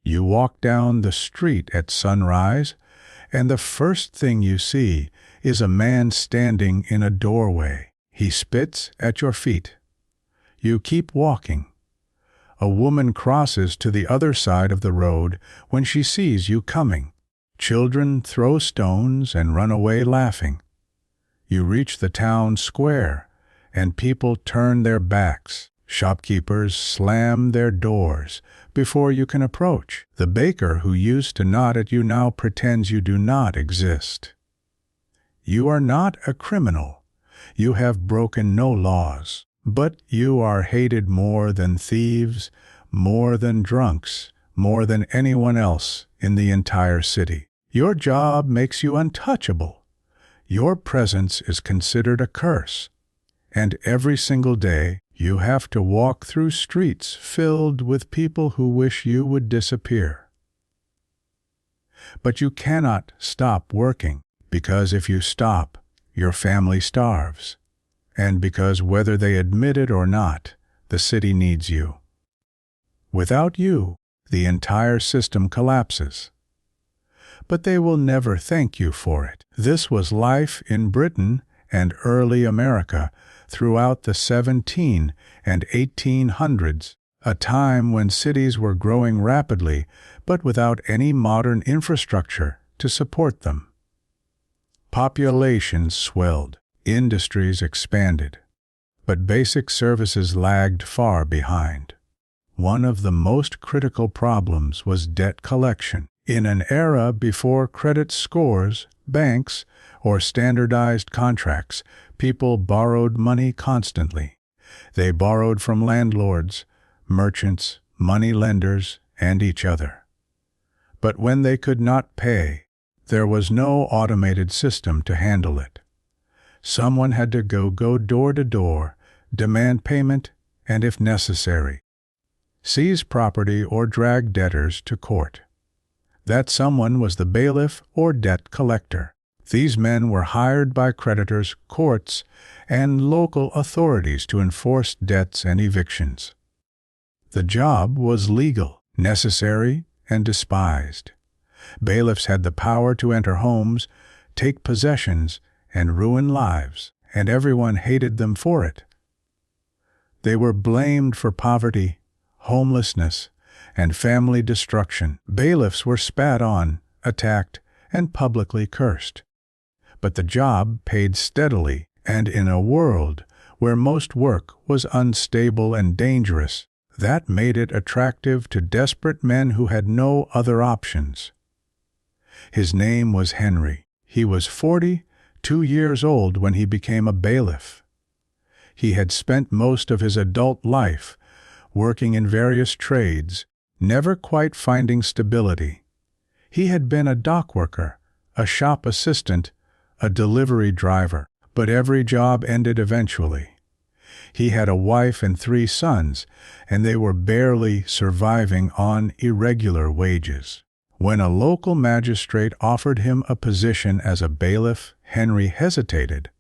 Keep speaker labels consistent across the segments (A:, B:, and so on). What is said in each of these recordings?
A: You walk down the street at sunrise, and the first thing you see is a man standing in a doorway. He spits at your feet. You keep walking. A woman crosses to the other side of the road when she sees you coming. Children throw stones and run away laughing. You reach the town square, and people turn their backs. Shopkeepers slam their doors before you can approach. The baker who used to nod at you now pretends you do not exist. You are not a criminal. You have broken no laws. But you are hated more than thieves, more than drunks, more than anyone else in the entire city. Your job makes you untouchable. Your presence is considered a curse. And every single day, you have to walk through streets filled with people who wish you would disappear. But you cannot stop working, because if you stop, your family starves. And because whether they admit it or not, the city needs you. Without you, the entire system collapses. But they will never thank you for it. This was life in Britain and early America throughout the 1700s and 1800s, a time when cities were growing rapidly but without any modern infrastructure to support them. Populations swelled, industries expanded, but basic services lagged far behind. One of the most critical problems was debt collection. In an era before credit scores, banks, or standardized contracts, people borrowed money constantly. They borrowed from landlords, merchants, money lenders, and each other. But when they could not pay, there was no automated system to handle it. Someone had to go door to door, demand payment, and if necessary, seize property or drag debtors to court. That someone was the bailiff or debt collector. These men were hired by creditors, courts, and local authorities to enforce debts and evictions. The job was legal, necessary, and despised. Bailiffs had the power to enter homes, take possessions, and ruin lives, and everyone hated them for it. They were blamed for poverty, homelessness, and family destruction. Bailiffs were spat on, attacked, and publicly cursed. But the job paid steadily, and in a world where most work was unstable and dangerous, that made it attractive to desperate men who had no other options. His name was Henry. He was 42 years old when he became a bailiff. He had spent most of his adult life working in various trades, never quite finding stability. He had been a dock worker, a shop assistant, a delivery driver, but every job ended eventually. He had a wife and 3 sons, and they were barely surviving on irregular wages. When a local magistrate offered him a position as a bailiff, Henry hesitated.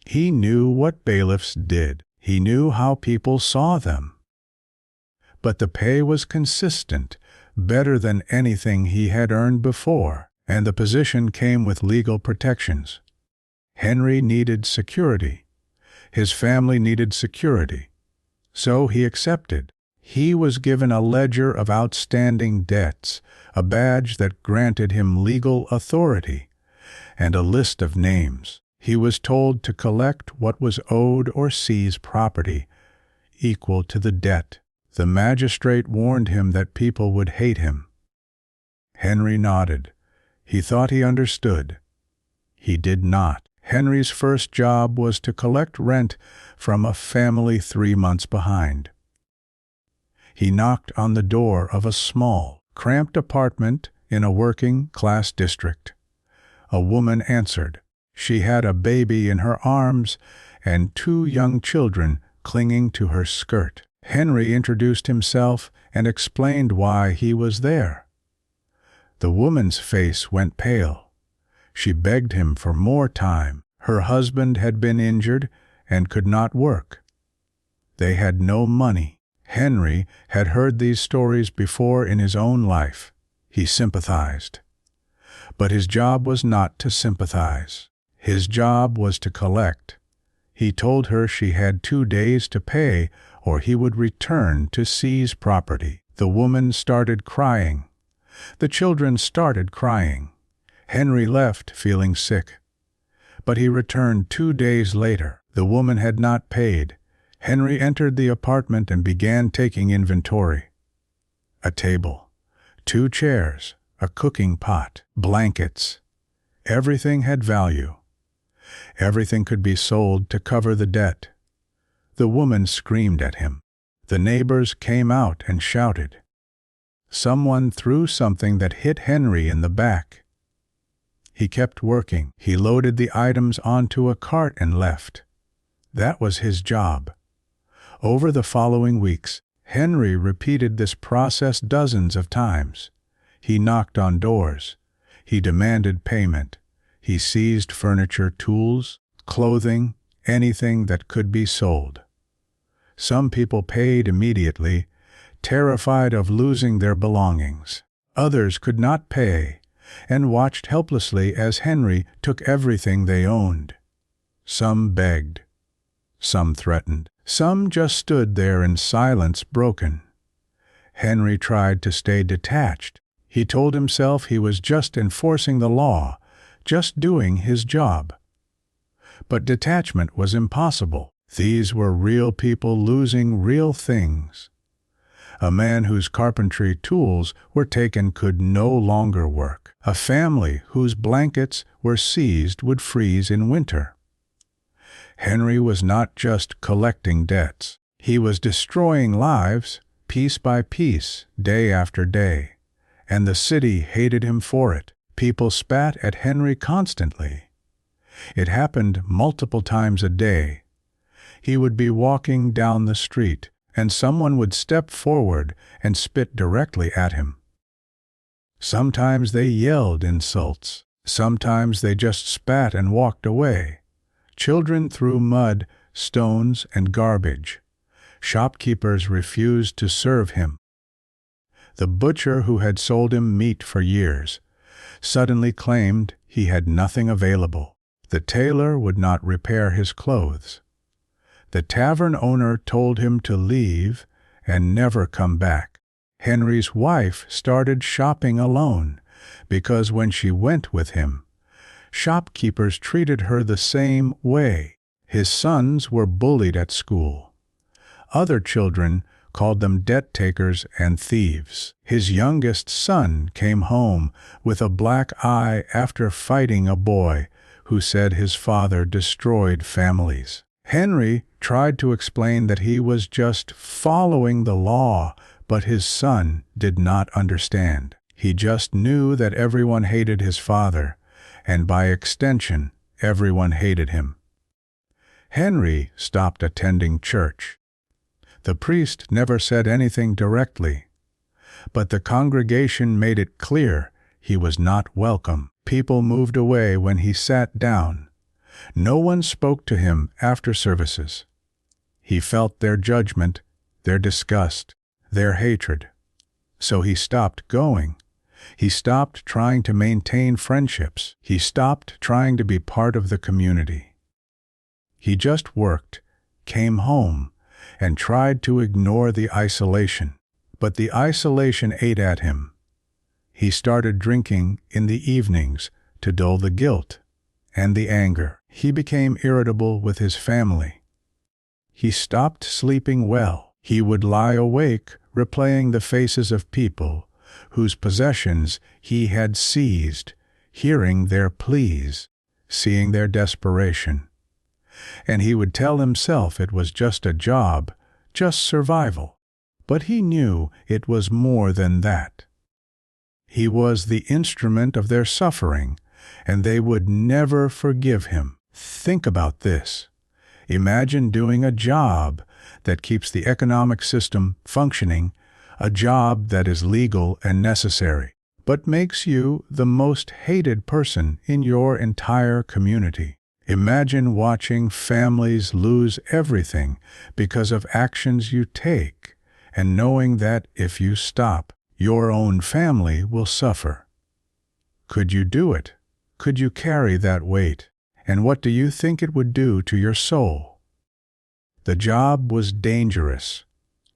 A: He knew what bailiffs did. He knew how people saw them. But the pay was consistent, better than anything he had earned before, and the position came with legal protections. Henry needed security. His family needed security. So he accepted. He was given a ledger of outstanding debts, a badge that granted him legal authority, and a list of names. He was told to collect what was owed or seize property equal to the debt. The magistrate warned him that people would hate him. Henry nodded. He thought he understood. He did not. Henry's first job was to collect rent from a family 3 months behind. He knocked on the door of a small, cramped apartment in a working-class district. A woman answered. She had a baby in her arms and 2 young children clinging to her skirt. Henry introduced himself and explained why he was there. The woman's face went pale. She begged him for more time. Her husband had been injured and could not work. They had no money. Henry had heard these stories before in his own life. He sympathized. But his job was not to sympathize. His job was to collect. He told her she had 2 days to pay, or he would return to seize property. The woman started crying. The children started crying. Henry left feeling sick. But he returned 2 days later. The woman had not paid. Henry entered the apartment and began taking inventory. A table, 2 chairs, a cooking pot, blankets. Everything had value. Everything could be sold to cover the debt. The woman screamed at him. The neighbors came out and shouted. Someone threw something that hit Henry in the back. He kept working. He loaded the items onto a cart and left. That was his job. Over the following weeks, Henry repeated this process dozens of times. He knocked on doors. He demanded payment. He seized furniture, tools, clothing, anything that could be sold. Some people paid immediately, terrified of losing their belongings. Others could not pay and watched helplessly as Henry took everything they owned. Some begged. Some threatened. Some just stood there in silence, broken. Henry tried to stay detached. He told himself he was just enforcing the law, just doing his job. But detachment was impossible. These were real people losing real things. A man whose carpentry tools were taken could no longer work. A family whose blankets were seized would freeze in winter. Henry was not just collecting debts. He was destroying lives, piece by piece, day after day. And the city hated him for it. People spat at Henry constantly. It happened multiple times a day. He would be walking down the street, and someone would step forward and spit directly at him. Sometimes they yelled insults. Sometimes they just spat and walked away. Children threw mud, stones, and garbage. Shopkeepers refused to serve him. The butcher who had sold him meat for years suddenly claimed he had nothing available. The tailor would not repair his clothes. The tavern owner told him to leave and never come back. Henry's wife started shopping alone because when she went with him, shopkeepers treated her the same way. His sons were bullied at school. Other children called them debt-takers and thieves. His youngest son came home with a black eye after fighting a boy who said his father destroyed families. Henry tried to explain that he was just following the law, but his son did not understand. He just knew that everyone hated his father, and by extension, everyone hated him. Henry stopped attending church. The priest never said anything directly, but the congregation made it clear he was not welcome. People moved away when he sat down. No one spoke to him after services. He felt their judgment, their disgust, their hatred. So he stopped going. He stopped trying to maintain friendships. He stopped trying to be part of the community. He just worked, came home, and tried to ignore the isolation. But the isolation ate at him. He started drinking in the evenings to dull the guilt and the anger. He became irritable with his family. He stopped sleeping well. He would lie awake replaying the faces of people whose possessions he had seized, hearing their pleas, seeing their desperation. And he would tell himself it was just a job, just survival. But he knew it was more than that. He was the instrument of their suffering, and they would never forgive him. Think about this. Imagine doing a job that keeps the economic system functioning, a job that is legal and necessary, but makes you the most hated person in your entire community. Imagine watching families lose everything because of actions you take, and knowing that if you stop, your own family will suffer. Could you do it? Could you carry that weight? And what do you think it would do to your soul? The job was dangerous.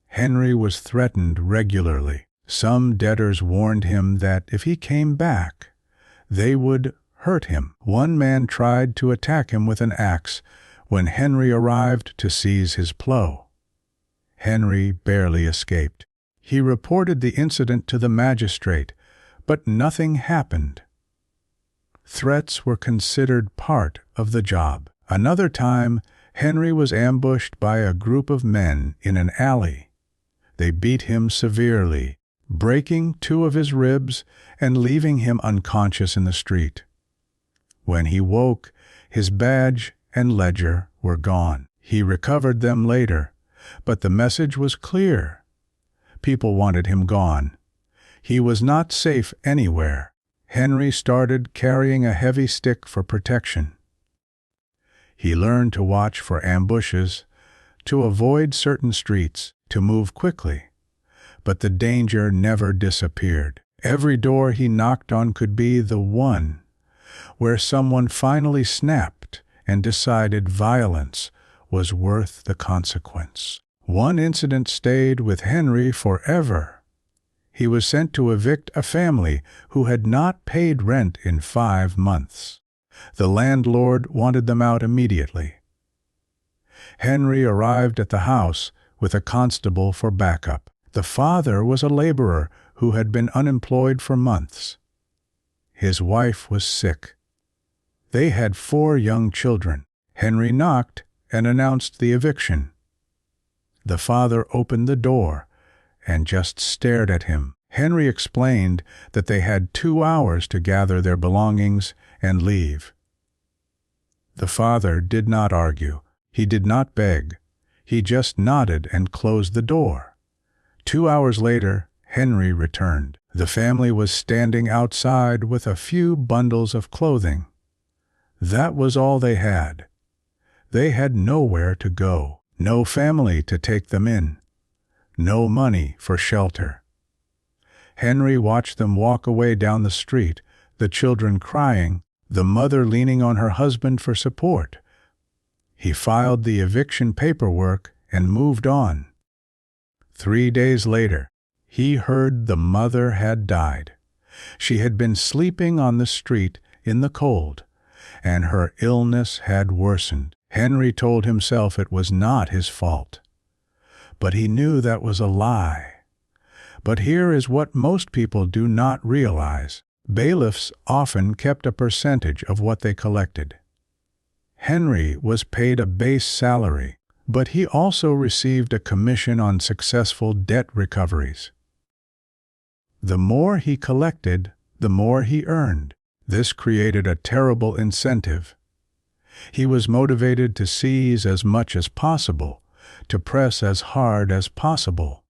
A: Henry was threatened regularly. Some debtors warned him that if he came back, they would hurt him. One man tried to attack him with an axe when Henry arrived to seize his plow. Henry barely escaped. He reported the incident to the magistrate, but nothing happened. Threats were considered part of the job. Another time, Henry was ambushed by a group of men in an alley. They beat him severely, breaking 2 of his ribs and leaving him unconscious in the street. When he woke, his badge and ledger were gone. He recovered them later, but the message was clear. People wanted him gone. He was not safe anywhere. Henry started carrying a heavy stick for protection. He learned to watch for ambushes, to avoid certain streets, to move quickly. But the danger never disappeared. Every door he knocked on could be the one where someone finally snapped and decided violence was worth the consequence. One incident stayed with Henry forever. He was sent to evict a family who had not paid rent in 5 months. The landlord wanted them out immediately. Henry arrived at the house with a constable for backup. The father was a laborer who had been unemployed for months. His wife was sick. They had 4 young children. Henry knocked and announced the eviction. The father opened the door and just stared at him. Henry explained that they had 2 hours to gather their belongings and leave. The father did not argue. He did not beg. He just nodded and closed the door. 2 hours later, Henry returned. The family was standing outside with a few bundles of clothing. That was all they had. They had nowhere to go, no family to take them in, no money for shelter. Henry watched them walk away down the street, the children crying, the mother leaning on her husband for support. He filed the eviction paperwork and moved on. 3 days later, he heard the mother had died. She had been sleeping on the street in the cold, and her illness had worsened. Henry told himself it was not his fault. But he knew that was a lie. But here is what most people do not realize. Bailiffs often kept a percentage of what they collected. Henry was paid a base salary, but he also received a commission on successful debt recoveries. The more he collected, the more he earned. This created a terrible incentive. He was motivated to seize as much as possible, to press as hard as possible,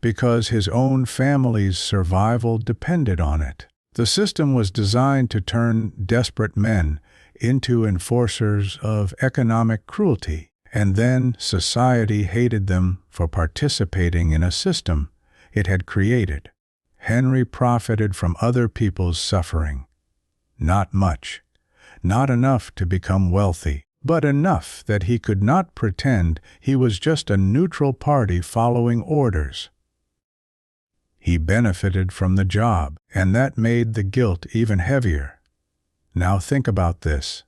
A: because his own family's survival depended on it. The system was designed to turn desperate men into enforcers of economic cruelty, and then society hated them for participating in a system it had created. Henry profited from other people's suffering. Not much, not enough to become wealthy, but enough that he could not pretend he was just a neutral party following orders. He benefited from the job, and that made the guilt even heavier. Now think about this.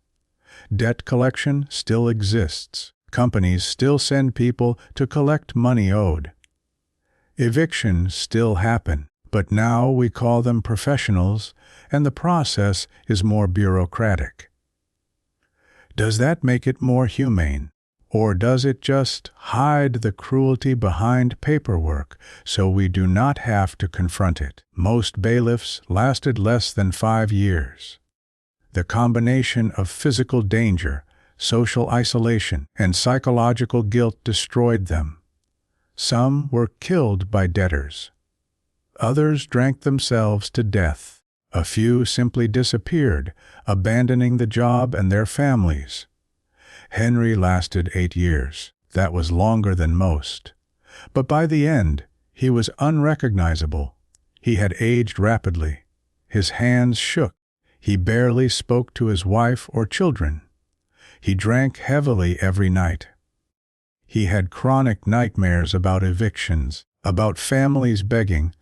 A: Debt collection still exists. Companies still send people to collect money owed. Evictions still happen, but now we call them professionals, and the process is more bureaucratic. Does that make it more humane? Or does it just hide the cruelty behind paperwork so we do not have to confront it? Most bailiffs lasted less than 5 years. The combination of physical danger, social isolation, and psychological guilt destroyed them. Some were killed by debtors. Others drank themselves to death. A few simply disappeared, abandoning the job and their families. Henry lasted 8 years. That was longer than most. But by the end, He was unrecognizable. He had aged rapidly. His hands shook. He barely spoke to his wife or children. He drank heavily every night. He had chronic nightmares about evictions, about families begging,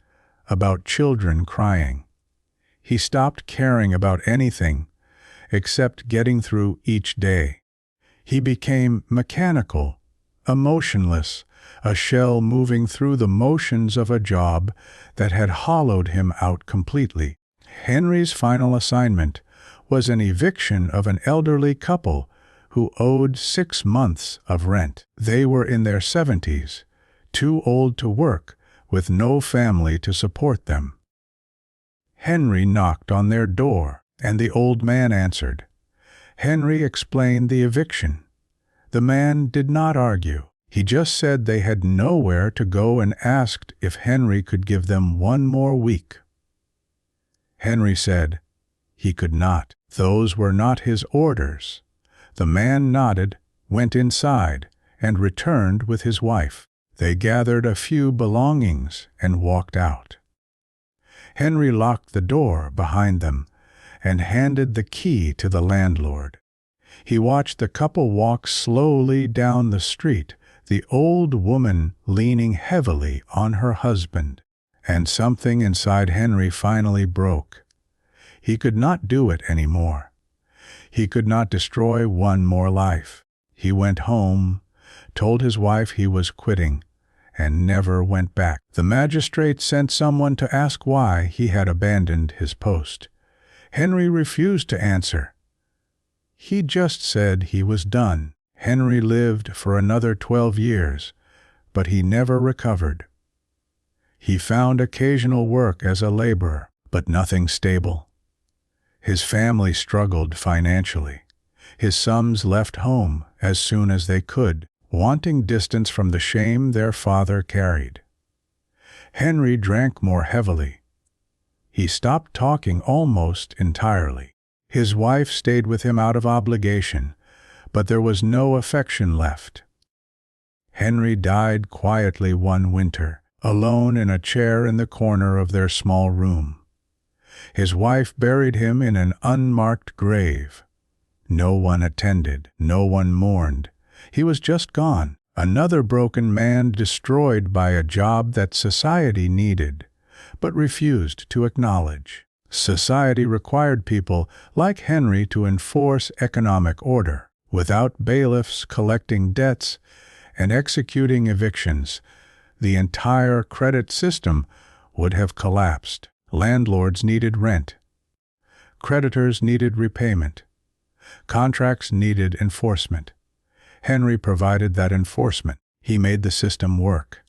A: about children crying. He stopped caring about anything except getting through each day. He became mechanical, emotionless, a shell moving through the motions of a job that had hollowed him out completely. Henry's final assignment was an eviction of an elderly couple who owed 6 months of rent. They were in their 70s, too old to work, with no family to support them. Henry knocked on their door, and the old man answered. Henry explained the eviction. The man did not argue. He just said they had nowhere to go and asked if Henry could give them 1 more week. Henry said he could not. Those were not his orders. The man nodded, went inside, and returned with his wife. They gathered a few belongings and walked out. Henry locked the door behind them and handed the key to the landlord. He watched the couple walk slowly down the street, the old woman leaning heavily on her husband, and something inside Henry finally broke. He could not do it anymore. He could not destroy 1 more life. He went home, told his wife he was quitting, and never went back. The magistrates sent someone to ask why he had abandoned his post. Henry refused to answer. He just said he was done. Henry lived for another 12 years, but he never recovered. He found occasional work as a laborer, but nothing stable. His family struggled financially. His sons left home as soon as they could, wanting distance from the shame their father carried. Henry drank more heavily. He stopped talking almost entirely. His wife stayed with him out of obligation, but there was no affection left. Henry died quietly one winter, alone in a chair in the corner of their small room. His wife buried him in an unmarked grave. No one attended, no one mourned. He was just gone, another broken man destroyed by a job that society needed, but refused to acknowledge. Society required people like Henry to enforce economic order. Without bailiffs collecting debts and executing evictions, the entire credit system would have collapsed. Landlords needed rent. Creditors needed repayment. Contracts needed enforcement. Henry provided that enforcement. He made the system work.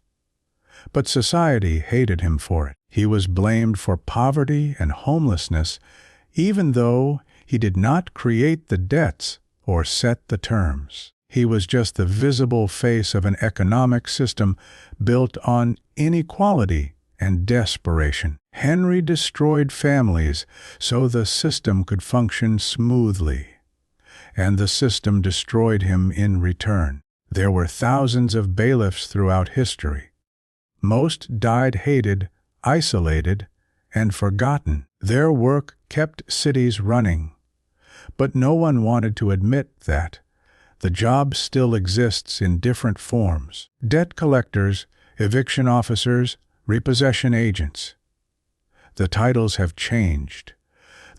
A: But society hated him for it. He was blamed for poverty and homelessness, even though he did not create the debts or set the terms. He was just the visible face of an economic system built on inequality and desperation. Henry destroyed families so the system could function smoothly, and the system destroyed him in return. There were thousands of bailiffs throughout history. Most died hated, isolated, and forgotten. Their work kept cities running, but no one wanted to admit that the job still exists in different forms. Debt collectors, eviction officers, repossession agents. The titles have changed.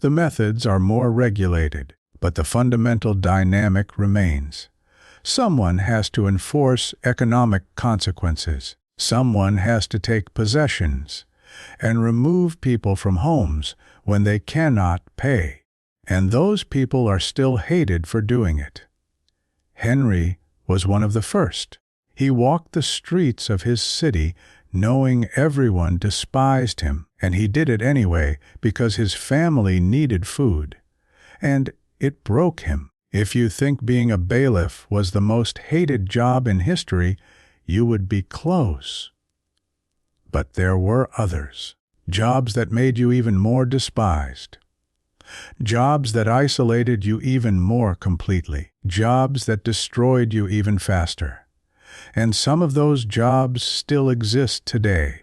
A: The methods are more regulated, but the fundamental dynamic remains. Someone has to enforce economic consequences. Someone has to take possessions and remove people from homes when they cannot pay. And those people are still hated for doing it. Henry was one of the first. He walked the streets of his city knowing everyone despised him, and he did it anyway because his family needed food. And it broke him. If you think being a bailiff was the most hated job in history, you would be close. But there were others. Jobs that made you even more despised. Jobs that isolated you even more completely. Jobs that destroyed you even faster. And some of those jobs still exist today.